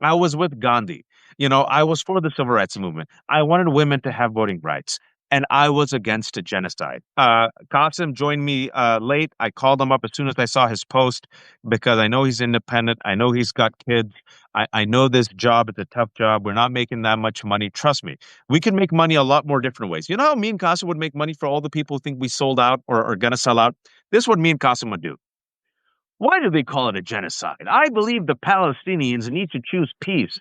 I was with Gandhi. I was for the civil rights movement. I wanted women to have voting rights. And I was against a genocide. Qasim joined me late. I called him up as soon as I saw his post because I know he's independent. I know he's got kids. I know this job is a tough job. We're not making that much money. Trust me, we can make money a lot more different ways. You know how me and Qasim would make money for all the people who think we sold out or are going to sell out? This is what me and Qasim would do. Why do they call it a genocide? I believe the Palestinians need to choose peace.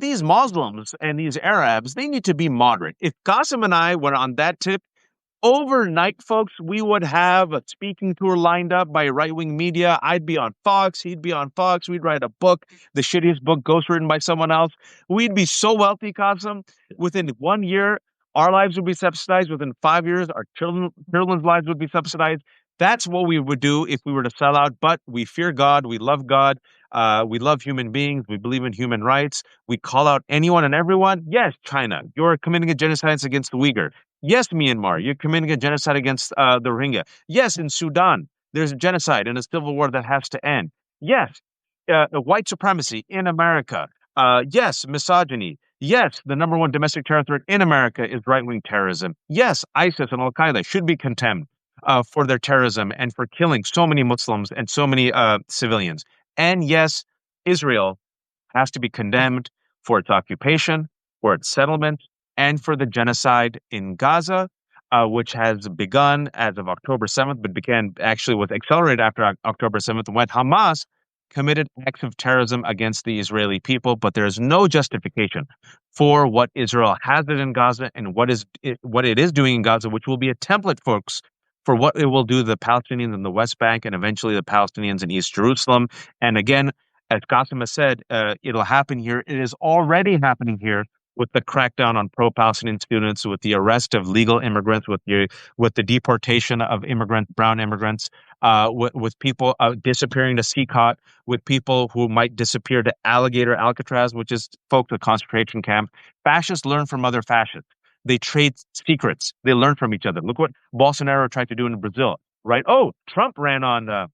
These Muslims and these Arabs, they need to be moderate. If Qasim and I were on that tip, overnight, folks, we would have a speaking tour lined up by right wing media. I'd be on Fox. He'd be on Fox. We'd write a book, the shittiest book, ghostwritten by someone else. We'd be so wealthy, Qasim. Within 1 year, our lives would be subsidized. Within 5 years, our children's lives would be subsidized. That's what we would do if we were to sell out. But we fear God. We love God. We love human beings. We believe in human rights. We call out anyone and everyone. Yes, China, you're committing a genocide against the Uyghur. Yes, Myanmar, you're committing a genocide against the Rohingya. Yes, in Sudan, there's a genocide and a civil war that has to end. Yes, white supremacy in America. Yes, misogyny. Yes, the number one domestic terror threat in America is right wing terrorism. Yes, ISIS and Al Qaeda should be condemned for their terrorism and for killing so many Muslims and so many civilians. And yes, Israel has to be condemned for its occupation, for its settlement, and for the genocide in Gaza, which has begun as of October 7th, but began actually was accelerated after October 7th when Hamas committed acts of terrorism against the Israeli people. But there is no justification for what Israel has done in Gaza and what it is doing in Gaza, which will be a template, folks, for what it will do to the Palestinians in the West Bank and eventually the Palestinians in East Jerusalem. And again, as Qasim has said, it'll happen here. It is already happening here with the crackdown on pro-Palestinian students, with the arrest of legal immigrants, with the deportation of immigrants, brown immigrants, with people disappearing to Sikot, with people who might disappear to Alligator Alcatraz, which is, folks, a concentration camp. Fascists learn from other fascists. They trade secrets. They learn from each other. Look what Bolsonaro tried to do in Brazil, right? Oh, Trump ran on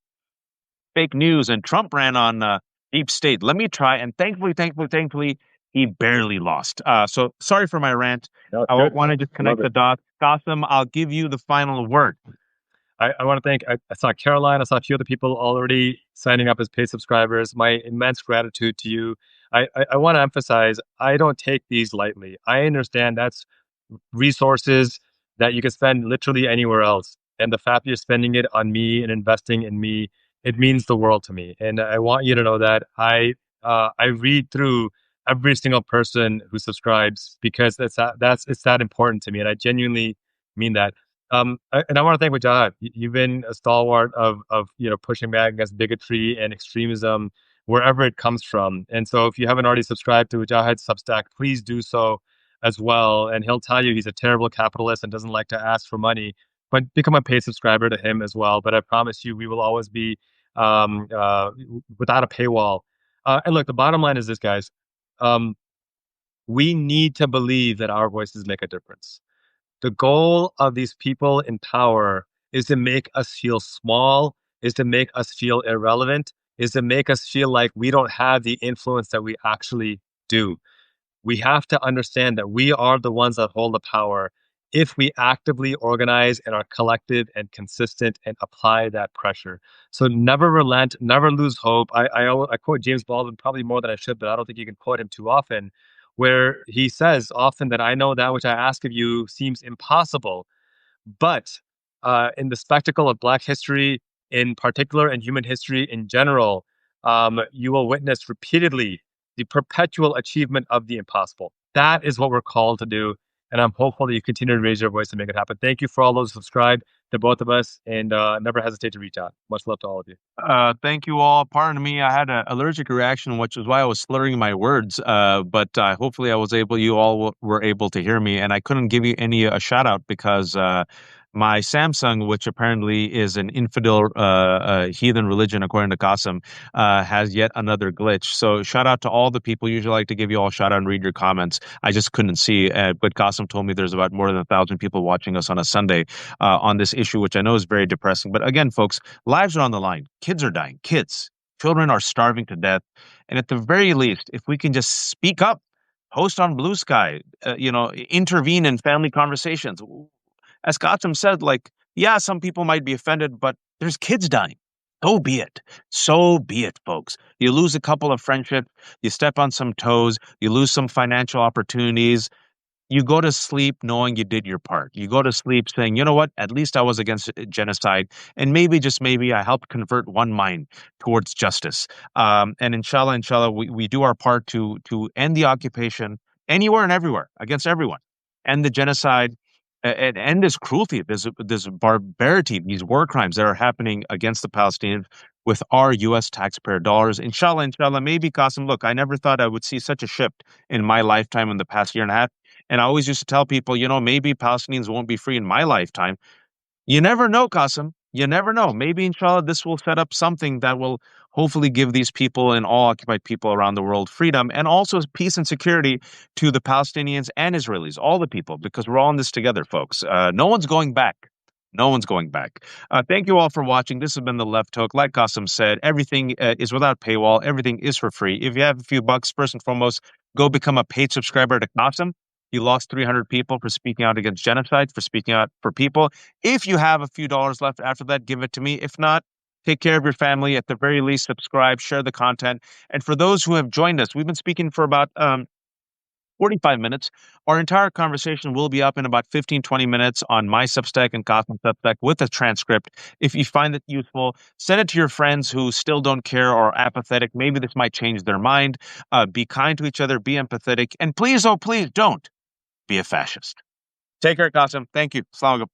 fake news and Trump ran on deep state. Let me try. And thankfully, he barely lost. So sorry for my rant. No, it's I good. want to just I love connect the it. dots. Qasim, I'll give you the final word. I want to thank, I saw Caroline, I saw a few other people already signing up as paid subscribers. My immense gratitude to you. I want to emphasize, I don't take these lightly. I understand that's resources that you can spend literally anywhere else. And the fact that you're spending it on me and investing in me, it means the world to me. And I want you to know that I read through every single person who subscribes because it's that important to me. And I genuinely mean that. And I want to thank Wajahat. You've been a stalwart of pushing back against bigotry and extremism wherever it comes from. And so, if you haven't already subscribed to Wajahat's Substack, please do so as well. And he'll tell you he's a terrible capitalist and doesn't like to ask for money. But become a paid subscriber to him as well. But I promise you, we will always be without a paywall. And look, the bottom line is this, guys. Um, we need to believe that our voices make a difference. The goal of these people in power is to make us feel small, is to make us feel irrelevant, is to make us feel like we don't have the influence that we actually do. We have to understand that we are the ones that hold the power if we actively organize and are collective and consistent and apply that pressure. So never relent, never lose hope. I quote James Baldwin probably more than I should, but I don't think you can quote him too often, where he says often that I know that which I ask of you seems impossible, but in the spectacle of Black history in particular and human history in general, you will witness repeatedly the perpetual achievement of the impossible. That is what we're called to do. And I'm hopeful that you continue to raise your voice and make it happen. Thank you for all those who subscribe to both of us, and never hesitate to reach out. Much love to all of you. Thank you all. Pardon me, I had an allergic reaction, which is why I was slurring my words. But hopefully, you all were able to hear me, and I couldn't give you any a shout out because my Samsung, which apparently is an infidel, heathen religion, according to Qasim, has yet another glitch. So shout out to all the people. Usually, I like to give you all a shout out and read your comments. I just couldn't see, but Qasim told me there's about more than 1,000 people watching us on a Sunday on this issue, which I know is very depressing. But again, folks. Lives are on the line. Kids are dying. Kids. Children are starving to death. And at the very least, if we can just speak up, host on Blue Sky, intervene in family conversations. As Gotham said, like, yeah, some people might be offended, but there's kids dying. So be it. So be it, folks. You lose a couple of friendships, you step on some toes, you lose some financial opportunities, you go to sleep knowing you did your part. You go to sleep saying, you know what, at least I was against genocide. And maybe, just maybe, I helped convert one mind towards justice. And inshallah, we do our part to end the occupation anywhere and everywhere against everyone. End the genocide and end this cruelty, this barbarity, these war crimes that are happening against the Palestinians with our U.S. taxpayer dollars. Inshallah, maybe, Qasim, look, I never thought I would see such a shift in my lifetime in the past year and a half. And I always used to tell people, maybe Palestinians won't be free in my lifetime. You never know, Qasim. You never know. Maybe, inshallah, this will set up something that will hopefully give these people and all occupied people around the world freedom and also peace and security to the Palestinians and Israelis, all the people, because we're all in this together, folks. No one's going back. No one's going back. Thank you all for watching. This has been The Left Hook. Like Qasim said, everything is without paywall. Everything is for free. If you have a few bucks, first and foremost, go become a paid subscriber to Qasim. He lost 300 people for speaking out against genocide, for speaking out for people. If you have a few dollars left after that, give it to me. If not, take care of your family. At the very least, subscribe, share the content. And for those who have joined us, we've been speaking for about 45 minutes. Our entire conversation will be up in about 15, 20 minutes on my Substack and Cosmos Substack with a transcript. If you find it useful, send it to your friends who still don't care or are apathetic. Maybe this might change their mind. Be kind to each other, be empathetic, and please, oh, please don't be a fascist. Take care, Qasim. Thank you. Assalamu alaikum.